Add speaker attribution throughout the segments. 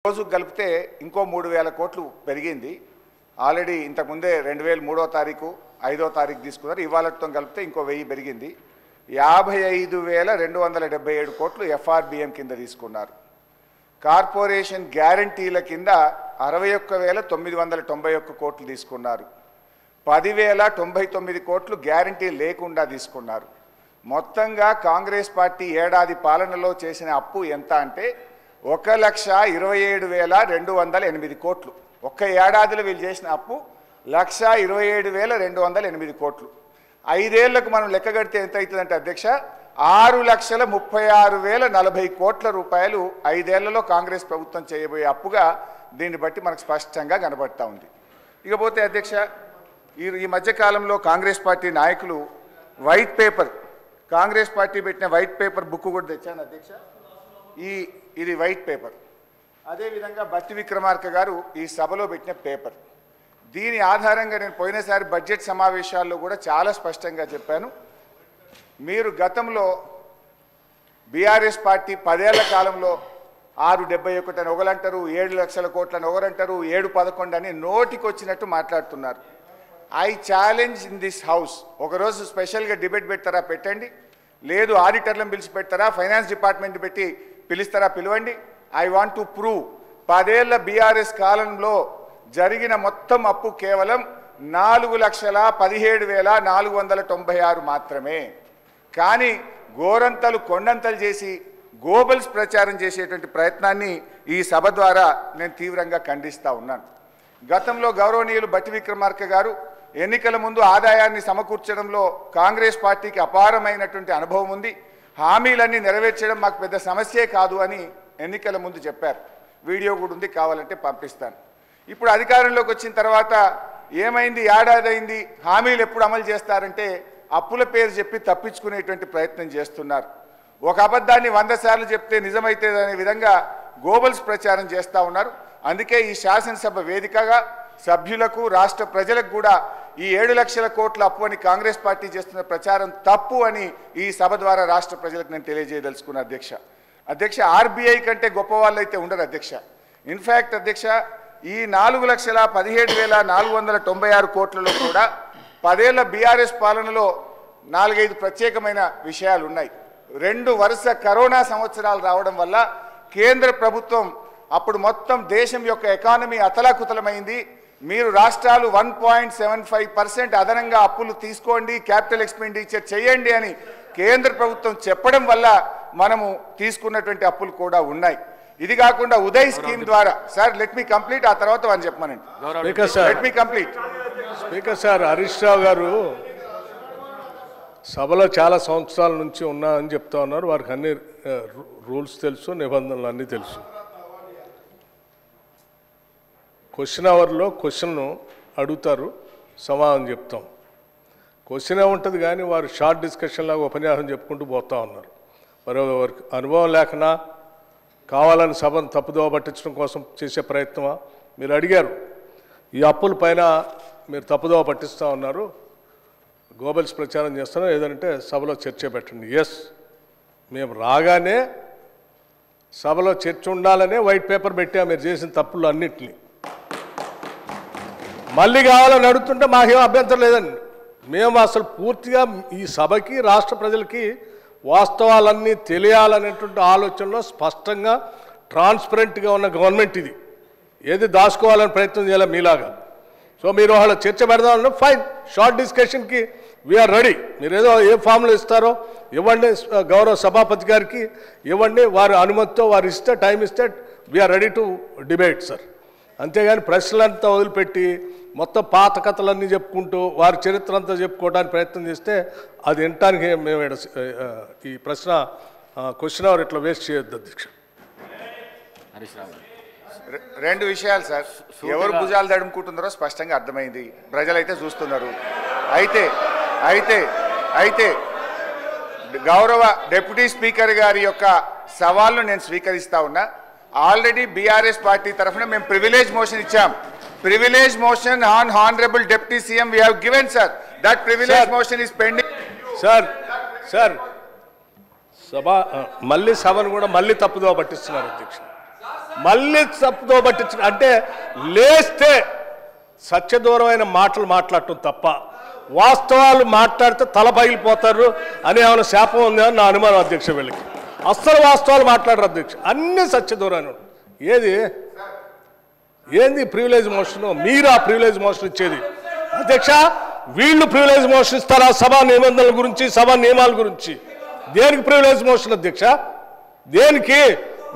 Speaker 1: రోజు కలిపితే ఇంకో 3000 కోట్లు పెరిగింది. ఆల్రెడీ ఇంతకుముందే 2003వ తారీఖు 5వ తారీఖు తీసుకున్నారు. ఇవాళతో కలిపితే ఇంకో 1000 పెరిగింది. 55,277 కోట్లు ఎఫ్ఆర్బిఎం కింద తీసుకున్నారు. కార్పొరేషన్ గ్యారంటీల కింద 61,991 కోట్లు తీసుకున్నారు. 10,099 కోట్లు గ్యారంటీ లేకుండా తీసుకున్నారు. మొత్తంగా కాంగ్రెస్ పార్టీ ఏడాది పాలనలో చేసిన అప్పు ఎంత అంటే 1,27,208 కోట్లు. ఒక్క ఏడాదిలో వీళ్ళు చేసిన అప్పు 1,27,208 కోట్లు. 5 ఏళ్లకు మనం లెక్క కడితే ఎంత అవుతుందంటే అధ్యక్ష 6,36,040 కోట్ల రూపాయలు 5 ఏళ్లలో కాంగ్రెస్ ప్రభుత్వం చేయబోయే అప్పుగా దీన్ని బట్టి మనకు స్పష్టంగా కనబడతా ఉంది. ఇకపోతే అధ్యక్ష ఈ మధ్యకాలంలో కాంగ్రెస్ పార్టీ నాయకులు వైట్ పేపర్, కాంగ్రెస్ పార్టీ పెట్టిన వైట్ పేపర్ బుక్ కూడా తెచ్చాను అధ్యక్ష. ఇది వైట్ పేపర్. అదేవిధంగా బట్టి విక్రమార్క గారు ఈ సభలో పెట్టిన పేపర్. దీని ఆధారంగా నేను పోయినసారి బడ్జెట్ సమావేశాల్లో కూడా చాలా స్పష్టంగా చెప్పాను. మీరు గతంలో బీఆర్ఎస్ పార్టీ 10 ఏళ్ల కాలంలో 671 అని ఒకరంటారు, 7 లక్షల కోట్లని ఒకరంటారు, 711 అని నోటికొచ్చినట్టు మాట్లాడుతున్నారు. I challenge in this house, ఒకరోజు స్పెషల్గా డిబేట్ పెడతారా పెట్టండి, లేదు ఆడిటర్లను పిలిచి పెడతారా, ఫైనాన్స్ డిపార్ట్మెంట్ పెట్టి పిలుస్తారా పిలవండి. ఐ వాంట్ టు ప్రూవ్ 10 ఏళ్ల బీఆర్ఎస్ కాలంలో జరిగిన మొత్తం అప్పు కేవలం 4,17,496 మాత్రమే. కానీ గోరంతలు కొండంతలు చేసి గోబల్స్ ప్రచారం చేసేటువంటి ప్రయత్నాన్ని ఈ సభ ద్వారా నేను తీవ్రంగా ఖండిస్తూ ఉన్నాను. గతంలో గౌరవనీయులు బట్టి విక్రమార్క గారు ఎన్నికల ముందు ఆదాయాన్ని సమకూర్చడంలో కాంగ్రెస్ పార్టీకి అపారమైనటువంటి అనుభవం ఉంది, హామీలన్నీ నెరవేర్చడం మాకు పెద్ద సమస్యే కాదు అని ఎన్నికల ముందు చెప్పారు. వీడియో కూడా ఉంది, కావాలంటే పంపిస్తాను. ఇప్పుడు అధికారంలోకి వచ్చిన తర్వాత ఏమైంది, ఏడాది అయింది, హామీలు ఎప్పుడు అమలు చేస్తారంటే అప్పుల పేరు చెప్పి తప్పించుకునేటువంటి ప్రయత్నం చేస్తున్నారు. ఒక అబద్ధాన్ని 100 సార్లు చెప్తే నిజమైతే అనే విధంగా గోబల్స్ ప్రచారం చేస్తూ ఉన్నారు. అందుకే ఈ శాసనసభ వేదికగా సభ్యులకు రాష్ట్ర ప్రజలకు కూడా ఈ 7 లక్షల కోట్ల అప్పు అని కాంగ్రెస్ పార్టీ చేస్తున్న ప్రచారం తప్పు అని ఈ సభ ద్వారా రాష్ట్ర ప్రజలకు నేను తెలియజేయదలుచుకున్నా అధ్యక్ష. ఆర్బీఐ కంటే గొప్ప వాళ్ళు అయితే ఉండరు అధ్యక్ష. ఇన్ఫ్యాక్ట్ అధ్యక్ష ఈ 4,17,496 కోట్లలో కూడా 10 ఏళ్ల బీఆర్ఎస్ పాలనలో 4-5 ప్రత్యేకమైన విషయాలు ఉన్నాయి. 2 వరుస కరోనా సంవత్సరాలు రావడం వల్ల కేంద్ర ప్రభుత్వం అప్పుడు మొత్తం దేశం యొక్క ఎకానమీ అతలాకుతలమైంది. మీరు రాష్ట్రాలు 1.75% అదనంగా అప్పులు తీసుకోండి, క్యాపిటల్ ఎక్స్పెండిచర్ చేయండి అని కేంద్ర ప్రభుత్వం చెప్పడం వల్ల మనము తీసుకున్నటువంటి అప్పులు కూడా ఉన్నాయి. ఇది కాకుండా ఉదయ్ స్కీమ్ ద్వారా సార్ లెట్ మీ కంప్లీట్, ఆ తర్వాత అని చెప్పమనండి. Let me complete.
Speaker 2: Speaker sir, Harish Rao garu సభలో చాలా సంవత్సరాల నుంచి ఉన్నా అని చెప్తా ఉన్నారు. వారికి అన్ని రూల్స్ తెలుసు, నిబంధనలు అన్నీ తెలుసు. క్వశ్చన్ అవర్లో క్వశ్చన్ను అడుగుతారు, సమాధానం చెప్తాం. క్వశ్చన్ ఏముంటుంది కానీ వారు షార్ట్ డిస్కషన్ లాగా ఉపన్యాసం చెప్పుకుంటూ పోతూ ఉన్నారు. మరి వారికి అనుభవం లేకనా, కావాలని సభను తప్పుదోవ పట్టించడం కోసం చేసే ప్రయత్నమా? మీరు అడిగారు ఈ అప్పుల పైన మీరు తప్పుదోవ పట్టిస్తూ ఉన్నారు, గోబల్స్ ప్రచారం చేస్తున్నారు, ఏదంటే సభలో చర్చ పెట్టండి. ఎస్, మేము రాగానే సభలో చర్చ ఉండాలనే వైట్ పేపర్ పెట్టా మీరు చేసిన తప్పులు అన్నింటినీ. మళ్ళీ కావాలని అడుగుతుంటే మాకేం అభ్యంతరం లేదండి. మేము అసలు పూర్తిగా ఈ సభకి రాష్ట్ర ప్రజలకి వాస్తవాలన్నీ తెలియాలనేటువంటి ఆలోచనలో స్పష్టంగా ట్రాన్స్పరెంట్గా ఉన్న గవర్నమెంట్ ఇది. ఏది దాచుకోవాలని ప్రయత్నం చేయాలి మీలాగా. సో మీరు వాళ్ళ చర్చ పెడదామన్నా ఫైన్, షార్ట్ డిస్కషన్కి వీఆర్ రెడీ. మీరు ఏదో ఏ ఫామ్లో ఇస్తారో ఇవ్వండి, గౌరవ సభాపతి గారికి ఇవ్వండి, వారి అనుమతితో వారు ఇస్తే టైం ఇస్తే we are ready to debate sir. అంతేగాని ప్రశ్నలంతా వదిలిపెట్టి మొత్తం పాత కథలన్నీ చెప్పుకుంటూ వారి చరిత్ర అంతా చెప్పుకోవడానికి ప్రయత్నం చేస్తే అది వినటానికి మేము ఈ ప్రశ్న క్వశ్చన్ అవర్ ఇట్లా వేస్ట్ చేయొద్దు అధ్యక్ష.
Speaker 1: రెండు విషయాలు సార్, ఎవరు భుజాలు తడుముకుంటున్నారో స్పష్టంగా అర్థమైంది, ప్రజలైతే చూస్తున్నారు. అయితే గౌరవ డిప్యూటీ స్పీకర్ గారి యొక్క సవాల్ను నేను స్వీకరిస్తా ఉన్నా. ఆల్రెడీ బీఆర్ఎస్ పార్టీ తరఫున మేము ప్రివిలేజ్ మోషన్ ఇచ్చాం. Privilege motion on honourable deputy CM we have given sir. That privilege motion is pending.
Speaker 2: Sir సభ మళ్ళీ సభను కూడా మళ్ళీ తప్పుదోవ పట్టిస్తున్నారు అధ్యక్ష. మళ్ళీ తప్పుదో పట్టించు అంటే లేస్తే సత్యదూరమైన మాటలు మాట్లాడటం తప్ప వాస్తవాలు మాట్లాడితే తల పగిలిపోతారు అని ఏమైనా శాపం ఉందా అని నా అనుమానం అధ్యక్ష. వీళ్ళకి అస్సలు వాస్తవాలు మాట్లాడరు అధ్యక్ష, అన్నీ సత్యదూరాన్ని. ఏంది ప్రివిలేజ్ మోషన్? మీరు ఆ ప్రివిలేజ్ మోషన్ ఇచ్చేది అధ్యక్ష. వీళ్ళు ప్రివిలేజ్ మోషన్ ఇస్తారా సభా నిబంధనల గురించి, సభా నియమాల గురించి? దేనికి ప్రివిలేజ్ మోషన్ అధ్యక్ష? దేనికి?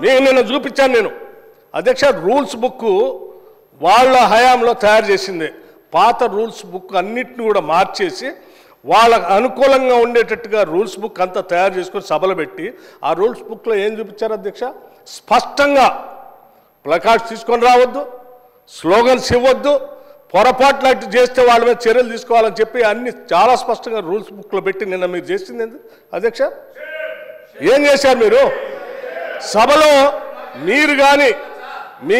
Speaker 2: నేను నిన్న చూపించాను నేను అధ్యక్ష. రూల్స్ బుక్ వాళ్ళ హయాంలో తయారు చేసింది. పాత రూల్స్ బుక్ అన్నిటిని కూడా మార్చేసి వాళ్ళకు అనుకూలంగా ఉండేటట్టుగా రూల్స్ బుక్ అంతా తయారు చేసుకొని సభలు పెట్టి ఆ రూల్స్ బుక్లో ఏం చూపించారు అధ్యక్ష? స్పష్టంగా ప్లకార్డ్స్ తీసుకొని రావద్దు, స్లోగన్స్ ఇవ్వద్దు, పొరపాట్లు అట్టు చేస్తే వాళ్ళ మీద చర్యలు తీసుకోవాలని చెప్పి అన్ని చాలా స్పష్టంగా రూల్స్ బుక్లో పెట్టి నిన్న మీరు చేసింది అధ్యక్ష. ఏం చేశారు మీరు? సభలో మీరు కానీ మీ